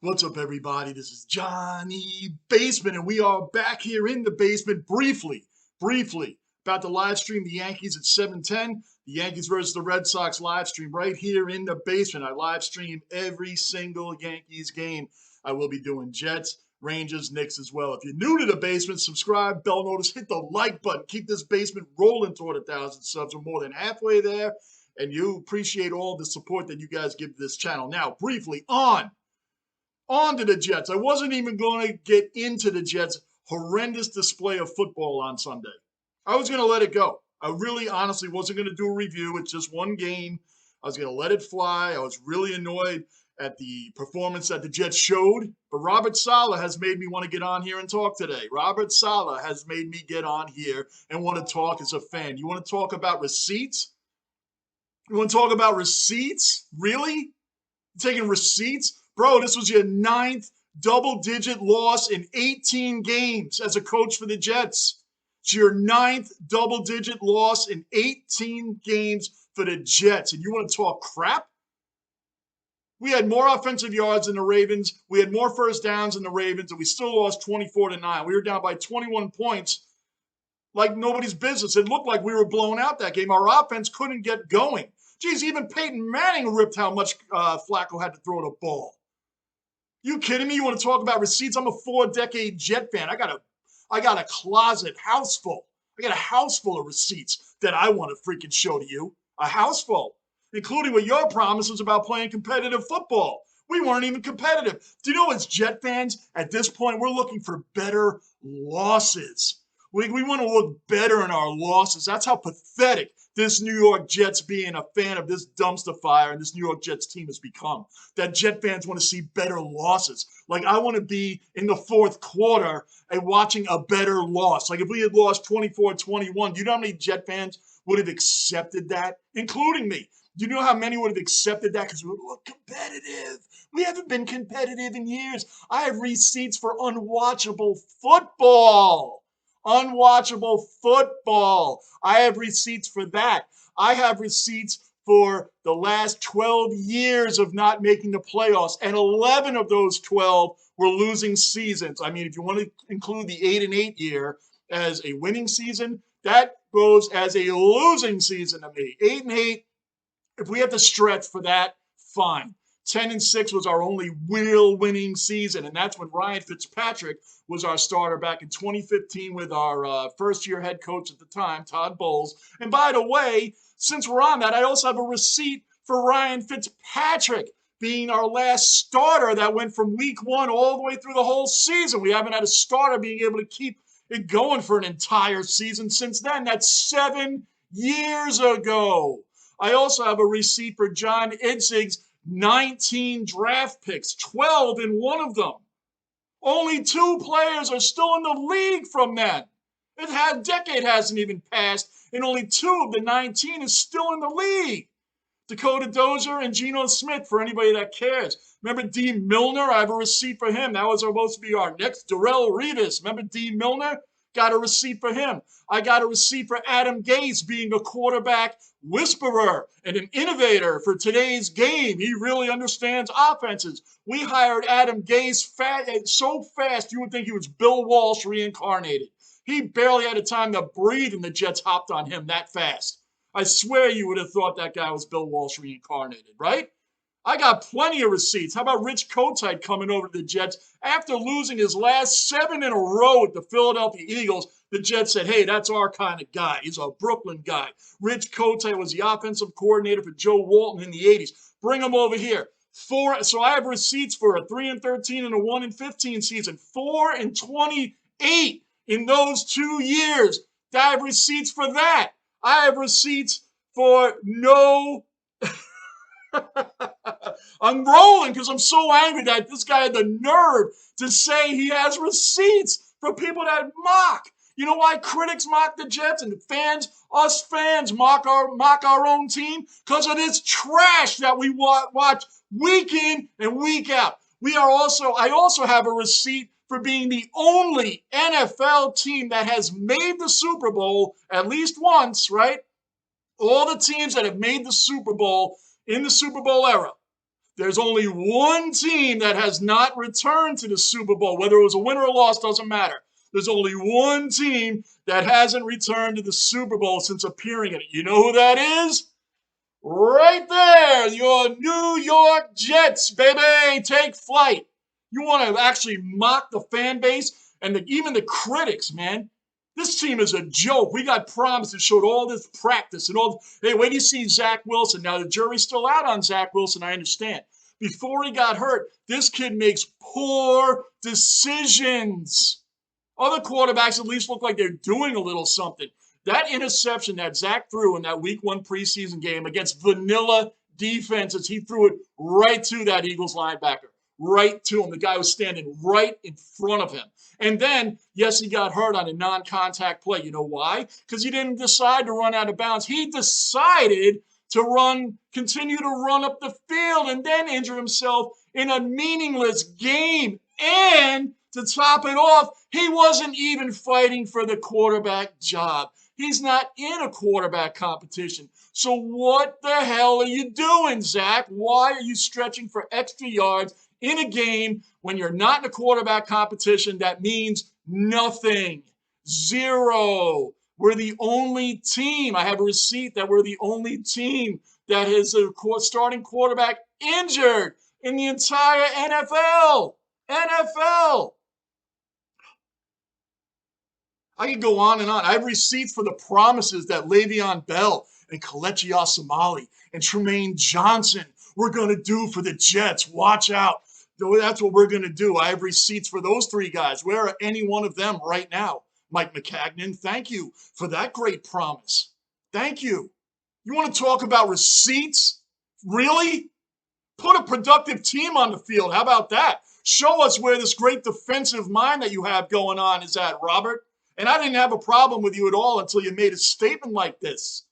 What's up, everybody? This is Johnny Basement, and we are back here in the basement briefly, about to live stream the Yankees at 7:10. The Yankees versus the Red Sox live stream right here in the basement. I live stream every single Yankees game. I will be doing Jets, Rangers, Knicks as well. If you're new to the basement, subscribe, bell notice, hit the like button. Keep this basement rolling toward 1,000 subs. We're more than halfway there, and you appreciate all the support that you guys give this channel. Now, briefly on to the Jets. I wasn't even going to get into the Jets' horrendous display of football on Sunday. I was going to let it go. I really honestly wasn't going to do a review. It's just one game. I was going to let it fly. I was really annoyed at the performance that the Jets showed. But Robert Saleh has made me want to get on here and talk today. Robert Saleh has made me get on here and want to talk as a fan. You want to talk about receipts? You want to talk about receipts? Really? Taking receipts? Bro, this was your 9th double-digit loss in 18 games as a coach for the Jets. It's your 9th double-digit loss in 18 games for the Jets. And you want to talk crap? We had more offensive yards than the Ravens. We had more first downs than the Ravens, and we still lost 24-9. We were down by 21 points like nobody's business. It looked like we were blown out that game. Our offense couldn't get going. Geez, even Peyton Manning ripped how much Flacco had to throw the ball. You kidding me? You want to talk about receipts? I'm a 4-decade Jet fan. I got a closet house full. I got a house full of receipts that I want to freaking show to you. A house full, including what your promises about playing competitive football. We weren't even competitive. Do you know, as Jet fans, at this point, we're looking for better losses. We want to look better in our losses. That's how pathetic this New York Jets, being a fan of this dumpster fire and this New York Jets team, has become. That Jet fans want to see better losses. Like, I want to be in the fourth quarter and watching a better loss. Like, if we had lost 24-21, do you know how many Jet fans would have accepted that? Including me. Do you know how many would have accepted that? Because we were competitive. We haven't been competitive in years. I have receipts for unwatchable football. Unwatchable football. I have receipts for that. I have receipts for the last 12 years of not making the playoffs, and 11 of those 12 were losing seasons. I mean, if you want to include the 8-8 year as a winning season, that goes as a losing season to me. 8-8, if we have to stretch for that, fine. 10-6 was our only real winning season, and that's when Ryan Fitzpatrick was our starter back in 2015 with our first-year head coach at the time, Todd Bowles. And by the way, since we're on that, I also have a receipt for Ryan Fitzpatrick being our last starter that went from week 1 all the way through the whole season. We haven't had a starter being able to keep it going for an entire season since then. That's 7 years ago. I also have a receipt for John Idzig's 19 draft picks, 12 in one of them. Only 2 players are still in the league from then. A decade hasn't even passed, and only 2 of the 19 is still in the league. Dakota Dozier and Geno Smith, for anybody that cares. Remember D. Milner? I have a receipt for him. That was supposed to be our next Darrelle Revis. Remember D. Milner? Got a receipt for him. I got a receipt for Adam Gase being a quarterback whisperer and an innovator for today's game. He really understands offenses. We hired Adam Gase so fast you would think he was Bill Walsh reincarnated. He barely had a time to breathe, and the Jets hopped on him that fast. I swear you would have thought that guy was Bill Walsh reincarnated, right? I got plenty of receipts. How about Rich Kotite coming over to the Jets after losing his last 7 in a row with the Philadelphia Eagles? The Jets said, hey, that's our kind of guy. He's a Brooklyn guy. Rich Kotite was the offensive coordinator for Joe Walton in the 80s. Bring him over here. So I have receipts for a 3-13 and a 1-15 season. 4-28 in those 2 years. I have receipts for that. I have receipts for no... I'm rolling because I'm so angry that this guy had the nerve to say he has receipts for people that mock. You know why critics mock the Jets and us fans mock our own team? Because of this trash that we watch week in and week out. I also have a receipt for being the only NFL team that has made the Super Bowl at least once, right? All the teams that have made the Super Bowl in the Super Bowl era, There's only one team that has not returned to the Super Bowl. Whether it was a win or a loss, doesn't matter. There's only one team that hasn't returned to the Super Bowl since appearing in it. You know who that is? Right there, your New York Jets, baby. Take flight. You want to actually mock the fan base and even the critics, man. This team is a joke. We got promises, showed all this practice and all. Hey, wait till you see Zach Wilson. Now, the jury's still out on Zach Wilson, I understand. Before he got hurt, this kid makes poor decisions. Other quarterbacks at least look like they're doing a little something. That interception that Zach threw in that week 1 preseason game against vanilla defenses, he threw it right to that Eagles linebacker. Right to him. The guy was standing right in front of him. And then, yes, he got hurt on a non-contact play. You know why? Because he didn't decide to run out of bounds. He decided to continue to run up the field and then injure himself in a meaningless game. And to top it off, he wasn't even fighting for the quarterback job. He's not in a quarterback competition. So what the hell are you doing, Zach? Why are you stretching for extra yards in a game when you're not in a quarterback competition? That means nothing. Zero. We're the only team. I have a receipt that we're the only team that has a starting quarterback injured in the entire NFL. I can go on and on. I have receipts for the promises that Le'Veon Bell and Kelechi Osemele and Tremaine Johnson were going to do for the Jets. Watch out. That's what we're going to do. I have receipts for those 3 guys. Where are any one of them right now? Mike McCagnon, thank you for that great promise. Thank you. You want to talk about receipts? Really? Put a productive team on the field. How about that? Show us where this great defensive mind that you have going on is at, Robert. And I didn't have a problem with you at all until you made a statement like this.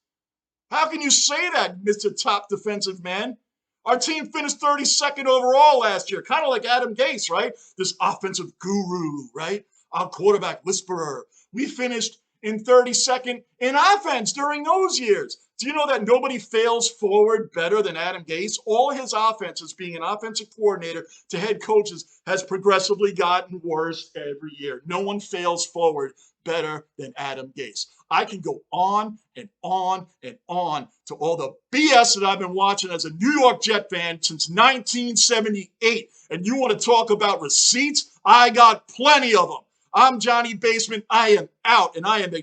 How can you say that, Mr. Top Defensive Man? Our team finished 32nd overall last year, kind of like Adam Gase, right? This offensive guru, right? Our quarterback whisperer. We finished in 32nd in offense during those years. Do you know that nobody fails forward better than Adam Gase? All his offenses, being an offensive coordinator to head coaches, has progressively gotten worse every year. No one fails forward better than Adam Gase. I can go on and on and on to all the BS that I've been watching as a New York Jet fan since 1978. And you want to talk about receipts? I got plenty of them. I'm Johnny Basement. I am out, and I am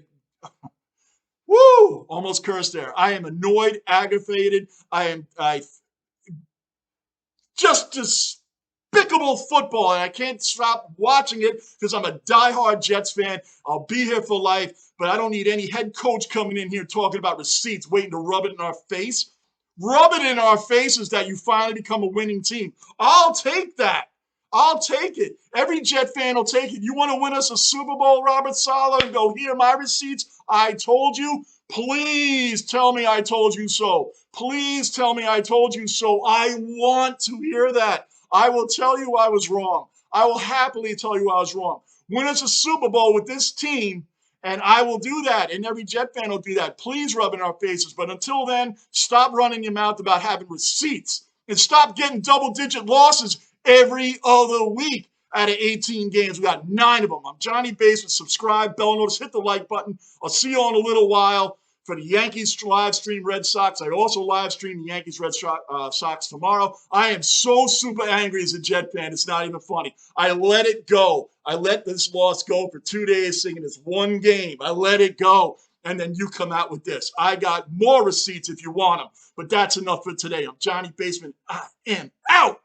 almost cursed there. I am annoyed, aggravated. I just despicable football, and I can't stop watching it because I'm a diehard Jets fan. I'll be here for life, but I don't need any head coach coming in here talking about receipts, waiting to rub it in our face. Rub it in our faces that you finally become a winning team. I'll take that. I'll take it. Every Jet fan will take it. You want to win us a Super Bowl, Robert Saleh, and go, here are my receipts? I told you. Please tell me I told you so. Please tell me I told you so. I want to hear that. I will tell you I was wrong. I will happily tell you I was wrong. Win us a Super Bowl with this team, and I will do that, and every Jet fan will do that. Please rub in our faces. But until then, stop running your mouth about having receipts and stop getting double-digit losses every other week out of 18 games. We got 9 of them. I'm Johnny Basement. Subscribe, bell notice, hit the like button. I'll see you all in a little while for the Yankees live stream Red Sox. I also live stream the Yankees Red Sox tomorrow. I am so super angry as a Jet fan. It's not even funny. I let it go. I let this loss go for 2 days thinking it's one game. I let it go. And then you come out with this. I got more receipts if you want them. But that's enough for today. I'm Johnny Basement. I am out.